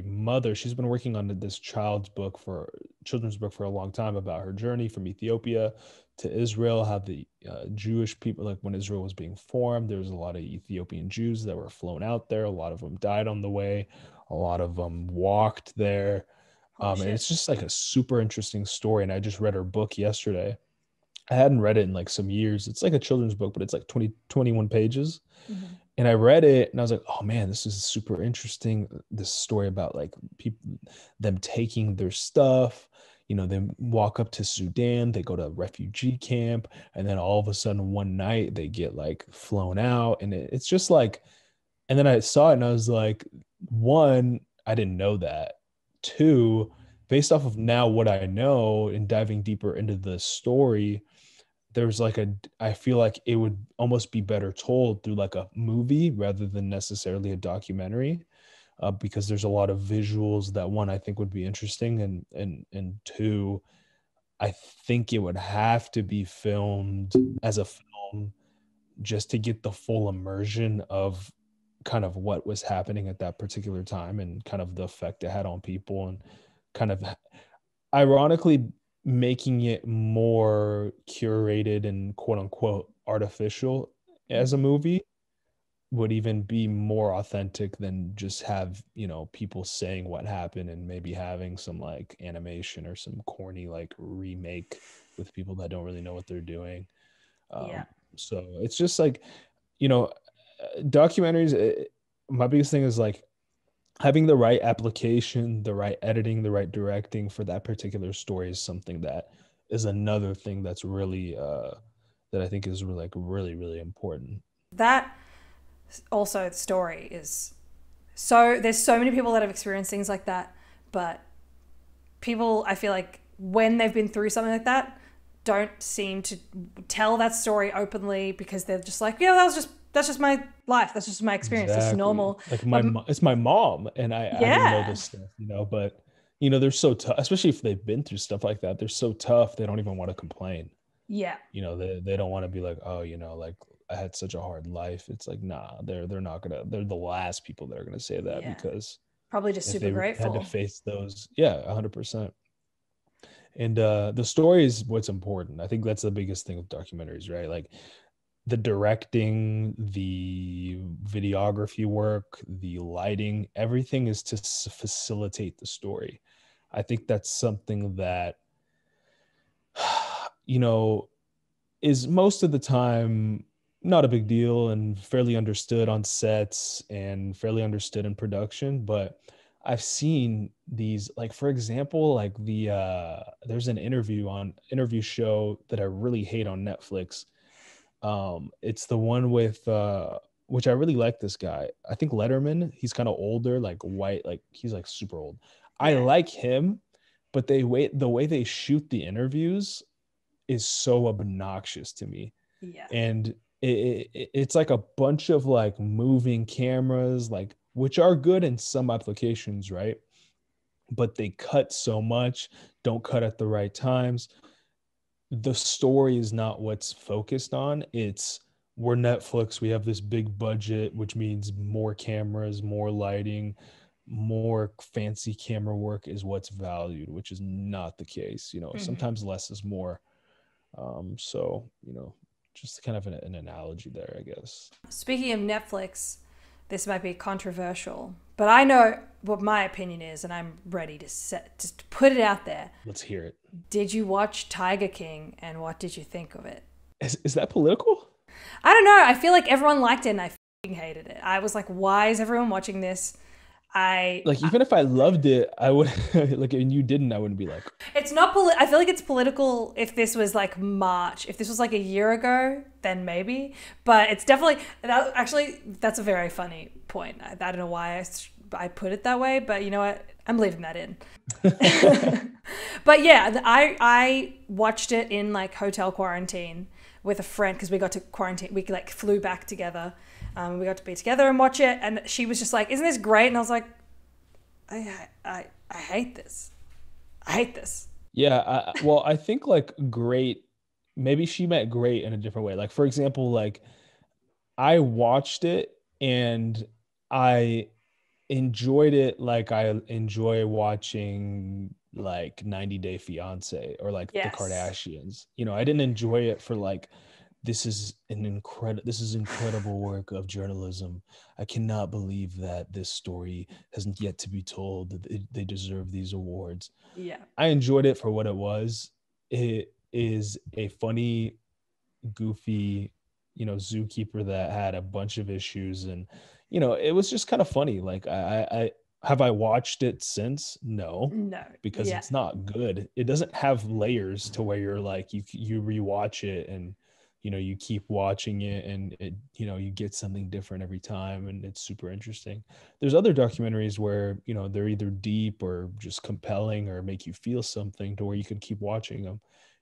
mother, she's been working on this children's book for a long time about her journey from Ethiopia to Israel, how the Jewish people, like when Israel was being formed, there was a lot of Ethiopian Jews that were flown out there. A lot of them died on the way. A lot of them walked there. Holy And shit. it's just like a super interesting story. And I just read her book yesterday. I hadn't read it in like some years. It's like a children's book, but it's like 21 pages. Mm-hmm. And I read it and I was like, oh man, this is super interesting. This story about like people, them taking their stuff, you know, they walk up to Sudan, they go to a refugee camp, and then all of a sudden one night they get like flown out. And it's just like, and then I saw it and I was like, one, I didn't know that. Two, based off of now what I know and diving deeper into the story, there's like I feel like it would almost be better told through like a movie rather than necessarily a documentary, because there's a lot of visuals that one I think would be interesting, and two, I think it would have to be filmed as a film just to get the full immersion of kind of what was happening at that particular time and kind of the effect it had on people, and kind of ironically making it more curated and quote unquote artificial as a Mm-hmm. movie would even be more authentic than just have, you know, people saying what happened and maybe having some like animation or some corny like remake with people that don't really know what they're doing. Yeah. So it's just like, you know, documentaries, my biggest thing is like having the right application, the right editing, the right directing for that particular story is something that is another thing that's really that I think is really, like really really important. That also the story is so there's so many people that have experienced things like that, but people I feel like when they've been through something like that don't seem to tell that story openly because they're just like, yeah, that's just my life. That's just my experience. That's Exactly. normal. Like But it's my mom, and I didn't know yeah, this stuff, you know, but you know, they're so tough, especially if they've been through stuff like that. They're so tough, they don't even want to complain. yeah, You know, they don't want to be like, oh, you know, like I had such a hard life. It's like, nah, they're not gonna, they're the last people that are gonna say that, yeah. because Probably just if super they really had to grateful. face those, yeah, 100%. And the story is what's important. I think that's the biggest thing with documentaries, right? Like the directing, the videography work, the lighting, everything is to facilitate the story. I think that's something that you know is most of the time not a big deal and fairly understood on sets and fairly understood in production. But I've seen these, like for example, like there's an interview show that I really hate on Netflix. It's the one with which I really like this guy. I think Letterman, he's kind of older, like white, like he's like super old. I Yeah, like him, but the way they shoot the interviews is so obnoxious to me. yeah, And it's like a bunch of like moving cameras, like which are good in some applications, right? But they cut so much, don't cut at the right times. The story is not what's focused on. It's, we're Netflix, we have this big budget, which means more cameras, more lighting, more fancy camera work is what's valued, which is not the case. Mhm. Sometimes less is more. So, just kind of an analogy there, I guess. Speaking of Netflix, this might be controversial, but I know what my opinion is, and I'm ready to just put it out there. Let's hear it. Did you watch Tiger King, and what did you think of it? Is that political? I don't know. I feel like everyone liked it, and I fucking hated it. I was like, why is everyone watching this? Like, even if I loved it, I would like, and you didn't, I wouldn't be like, It's not I feel like it's political if this was like March. If this was like a year ago, then maybe. But it's definitely actually that's a very funny point. I don't know why I put it that way, but you know what? I'm leaving that in. But yeah, I watched it in like hotel quarantine with a friend because we got to quarantine. We like flew back together. We got to be together and watch it, and she was just like, "Isn't this great?" And I was like, I hate this. I hate this. yeah. Well, I think like great, maybe she meant great in a different way. Like, for example, like I watched it and I enjoyed it like I enjoy watching like 90 Day Fiance or like the Yes. Kardashians. I didn't enjoy it for like, this is incredible work of journalism. I cannot believe that this story hasn't yet to be told, that they deserve these awards. Yeah. I enjoyed it for what it was. It is a funny, goofy, zookeeper that had a bunch of issues, and it was just kind of funny. Like, I have I watched it since? No, No. because Yeah. it's not good. It doesn't have layers to where you're like, you rewatch it and you keep watching it, and it you get something different every time, and it's super interesting. There's other documentaries where they're either deep or just compelling or make you feel something to where you can keep watching them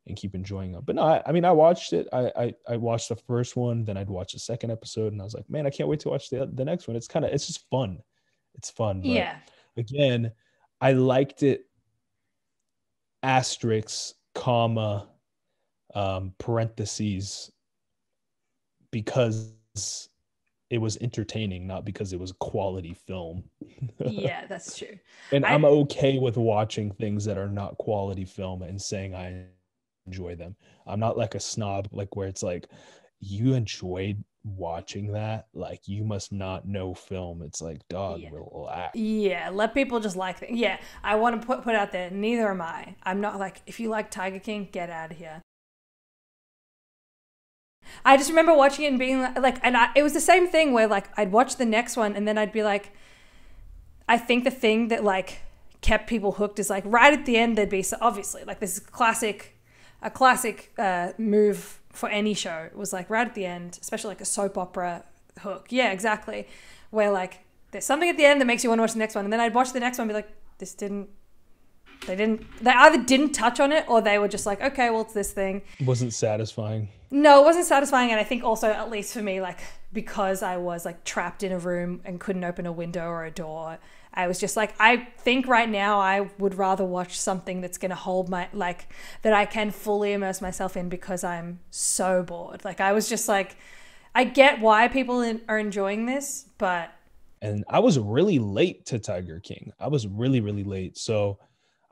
and keep enjoying them. But no, I mean, I watched it. I watched the first one, then I'd watch the second episode, and I was like, man, I can't wait to watch the next one. It's just fun. It's fun. But Yeah. again, I liked it, asterisk, comma, parentheses, because it was entertaining, not because it was quality film. Yeah, that's true. And I'm I okay with watching things that are not quality film and saying I enjoy them. I'm not like a snob, like where it's like, you enjoyed watching that, like you must not know film. It's like, dog, yeah. relax. Yeah, let people just like things. Yeah, I want to put out there, neither am I. I'm not like, if you like Tiger King, get out of here. I just remember watching it and being like, it was the same thing where like I'd watch the next one and then I'd be like, I think the thing that like kept people hooked is like right at the end there'd be, so obviously like this is a classic move for any show. It was like right at the end, especially like a soap opera hook. Yeah, exactly. Where like there's something at the end that makes you want to watch the next one, and then I'd watch the next one and be like, this didn't. They either didn't touch on it or they were just like, okay, well, it's this thing. Wasn't satisfying. No, it wasn't satisfying. And I think also, at least for me, like, because I was like trapped in a room and couldn't open a window or a door, I was just like, I think right now I would rather watch something that's going to hold my, like, that I can fully immerse myself in because I'm so bored. Like, I was just like, I get why people are enjoying this, but. And I was really late to Tiger King. I was really, really late. So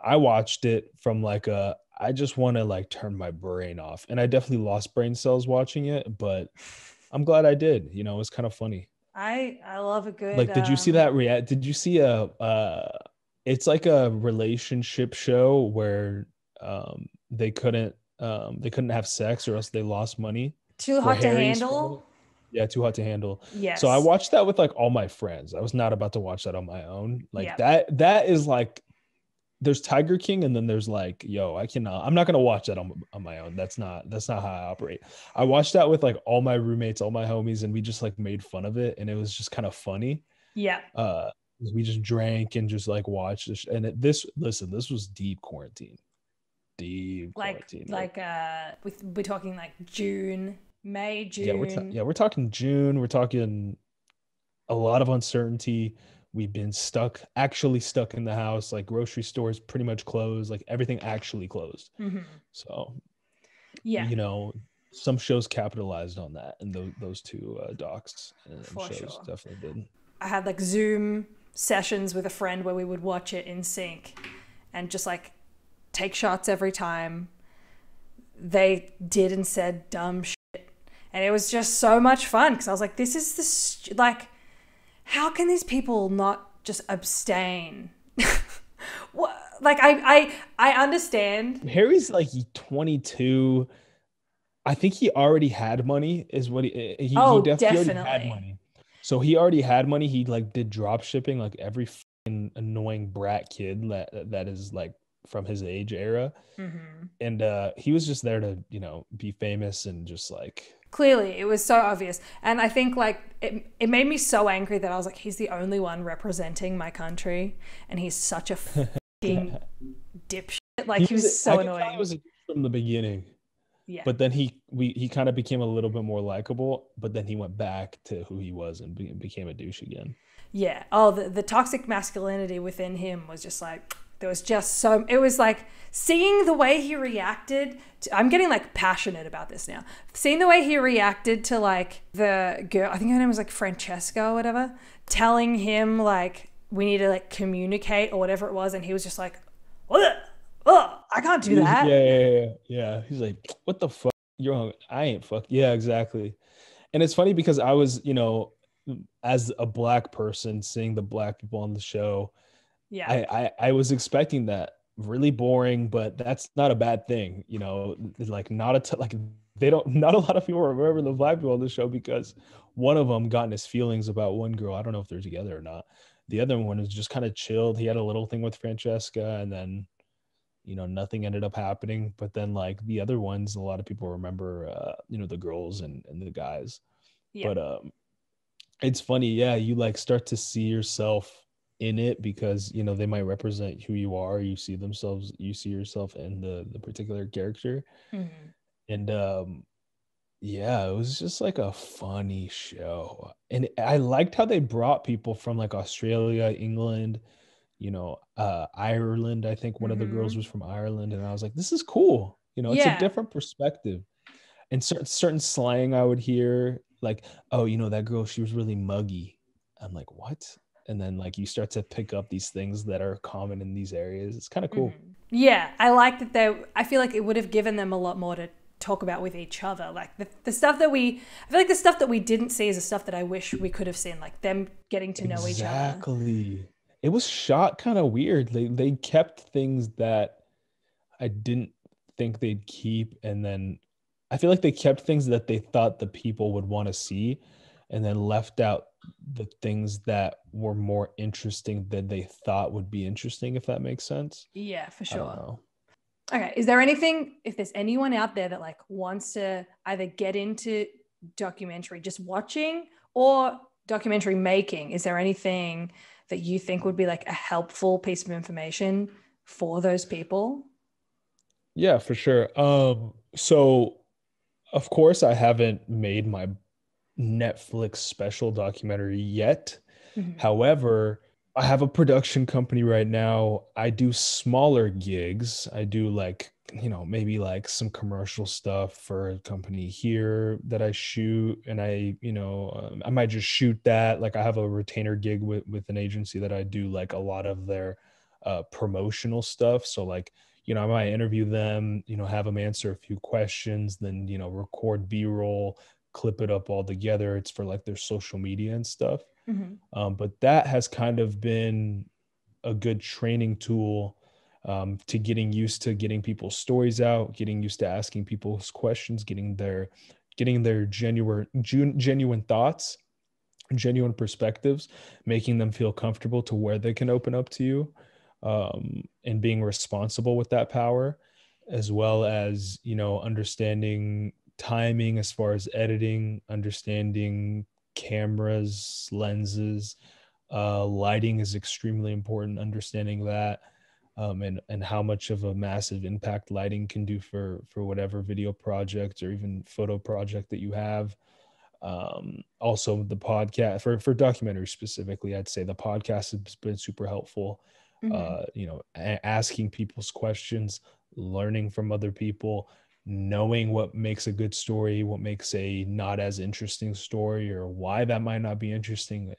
I watched it from like I just want to like turn my brain off. And I definitely lost brain cells watching it, but I'm glad I did. It was kind of funny. I love a good Like, did you see that react? Did you see it's like a relationship show where they couldn't have sex or else they lost money, Too where Hot to Harry's from it. Handle? Yeah, Too Hot to Handle. So I Yes. watched that with like all my friends. I was not about to watch that on my own. Like Yeah. that is like, there's Tiger King and then there's like, yo, I'm not gonna watch that on my own. That's not how I operate. I watched that with like all my roommates, all my homies, and we just like made fun of it, and it was just kind of funny. Yeah. uh we just drank and just like watched this, and this was deep quarantine. Like, We're talking like June, May, yeah, June. we're talking June, we're talking a lot of uncertainty. We've been actually stuck in the house. Like grocery stores pretty much closed. Like everything actually closed. Mm-hmm. So, Yeah, you know, some shows capitalized on that, and those two docs and for shows sure. definitely did. I had like Zoom sessions with a friend where we would watch it in sync and just like take shots every time they did and said dumb shit. And it was just so much fun because I was like, this is like, how can these people not just abstain? What? Like, I understand. Harry's like 22. I think he already had money, is what Oh, he already had definitely. money. So he already had money. He like did drop shipping like every fucking annoying brat kid that is like from his age era. Mm-hmm. And he was just there to, you know, be famous and just like Clearly, it was so obvious. And I think like it made me so angry that I was like, he's the only one representing my country and he's such a fucking dipshit. Like he was I so could tell he annoying. was a from the beginning. Yeah. But then he kind of became a little bit more likable, but then he went back to who he was and became a douche again. Yeah. Oh, the toxic masculinity within him was just like, there was just so, it was like seeing the way he reacted to, I'm getting like passionate about this now. Seeing the way he reacted to like the girl, I think her name was like Francesca or whatever, telling him like, we need to like communicate or whatever it was. And he was just like, "Ugh, ugh, I can't do Yeah, that." yeah, yeah, yeah. He's like, what the fuck? You're on, I ain't fuck. Yeah, exactly. And it's funny because I was, you know, as a black person seeing the black people on the show, Yeah. I was expecting that really boring, but that's not a bad thing, you know. Like not like they don't not a lot of people remember the black people on the show because one of them got in his feelings about one girl. I don't know if they're together or not. The other one was just kind of chilled. He had a little thing with Francesca, and then you know nothing ended up happening. But then like the other ones, a lot of people remember, you know, the girls and the guys. Yeah. But it's funny, yeah, you like start to see yourself in it because you know they might represent who you are. You see yourself in the particular character. Mm-hmm. And yeah, it was just like a funny show. And I liked how they brought people from like Australia, England, you know, Ireland. I think one of the girls Mm-hmm. was from Ireland, and I was like, this is cool. You know, it's a Yeah. different perspective. And certain slang I would hear, like, oh, you know, that girl, she was really muggy. I'm like, what? And then like you start to pick up these things that are common in these areas. It's kind of cool. Mm-hmm. Yeah, I like that they. I feel like it would have given them a lot more to talk about with each other. Like the stuff that we, I feel like the stuff that we didn't see is the stuff that I wish we could have seen. Like them getting to know each other. Exactly. It was shot kind of weird. They kept things that I didn't think they'd keep, and then I feel like they kept things that they thought the people would want to see, and then left out the things that were more interesting than they thought would be interesting, if that makes sense. Yeah, for I don't sure. know. Okay, is there anything? If there's anyone out there that like wants to either get into documentary, just watching, or documentary making, is there anything that you think would be like a helpful piece of information for those people? Yeah, for sure. So of course I haven't made my Netflix special documentary yet. Mm-hmm. However, I have a production company right now. I do smaller gigs. I do like, you know, maybe like some commercial stuff for a company here that I shoot. And I might just shoot that. Like I have a retainer gig with an agency that I do like a lot of their promotional stuff. So like, you know, I might interview them, you know, have them answer a few questions, then, you know, record B-roll, clip it up all together. It's for like their social media and stuff. Mm-hmm. But that has kind of been a good training tool, to getting used to getting people's stories out, getting used to asking people's questions, getting their genuine thoughts, genuine perspectives, making them feel comfortable to where they can open up to you, and being responsible with that power, as well as, you know, understanding timing as far as editing, understanding cameras, lenses, lighting is extremely important, understanding that, and how much of a massive impact lighting can do for whatever video project or even photo project that you have. Also the podcast for documentaries specifically, I'd say the podcast has been super helpful. Asking people's questions, learning from other people, knowing what makes a good story, what makes a not as interesting story, or why that might not be interesting.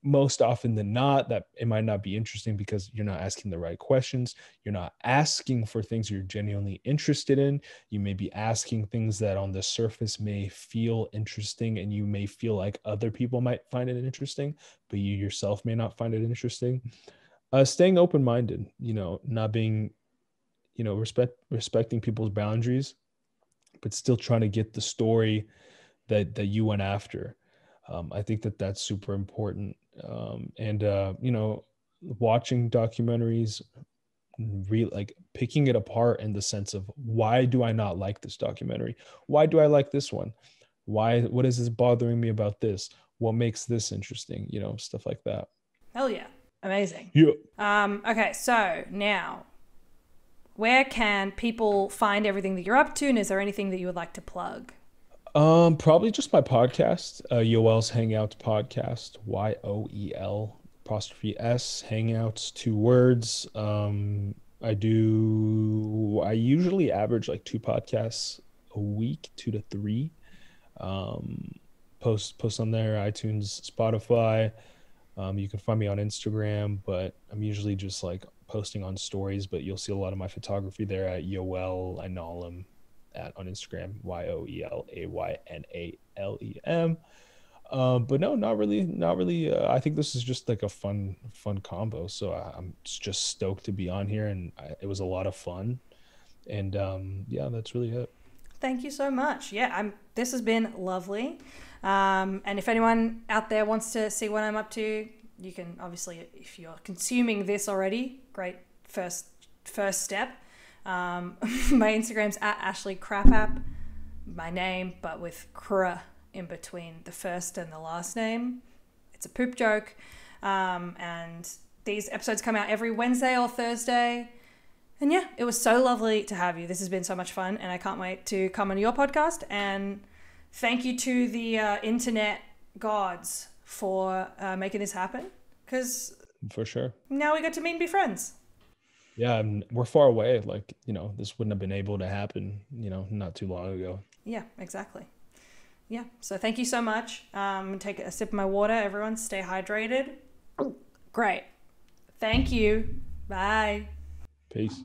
Most often than not, that it might not be interesting because you're not asking the right questions. You're not asking for things you're genuinely interested in. You may be asking things that on the surface may feel interesting, and you may feel like other people might find it interesting, but you yourself may not find it interesting. Staying open-minded, not being, respecting people's boundaries, but still trying to get the story that you went after. I think that that's super important. Watching documentaries, like picking it apart in the sense of, why do I not like this documentary? Why do I like this one? What is this bothering me about this? What makes this interesting? Stuff like that. Hell yeah. Amazing. Yeah. Okay, so now, where can people find everything that you're up to, and is there anything that you would like to plug? Probably just my podcast, Yoel's Hangouts podcast, YOEL apostrophe S Hangouts, 2 words. I usually average like 2 podcasts a week, 2 to 3. Post on there, iTunes, Spotify. You can find me on Instagram, but I'm usually just like posting on stories, but you'll see a lot of my photography there at Yoel Aynalem on Instagram, YOELAYNALEM. But no, not really. I think this is just like a fun combo. So I'm just stoked to be on here, and it was a lot of fun. And yeah, that's really it. Thank you so much. Yeah, this has been lovely. And if anyone out there wants to see what I'm up to, you can obviously, if you're consuming this already, great first step. My Instagram's at Ashley Crapap, my name, but with cr in between the first and the last name. It's a poop joke. And these episodes come out every Wednesday or Thursday. And yeah, it was so lovely to have you. This has been so much fun, and I can't wait to come on your podcast. And thank you to the internet gods for making this happen, because for sure, now we got to meet and be friends. Yeah, and we're far away. Like, this wouldn't have been able to happen, not too long ago. Yeah, exactly. Yeah, so thank you so much. Take a sip of my water. Everyone, stay hydrated. Great. Thank you. Bye. Peace.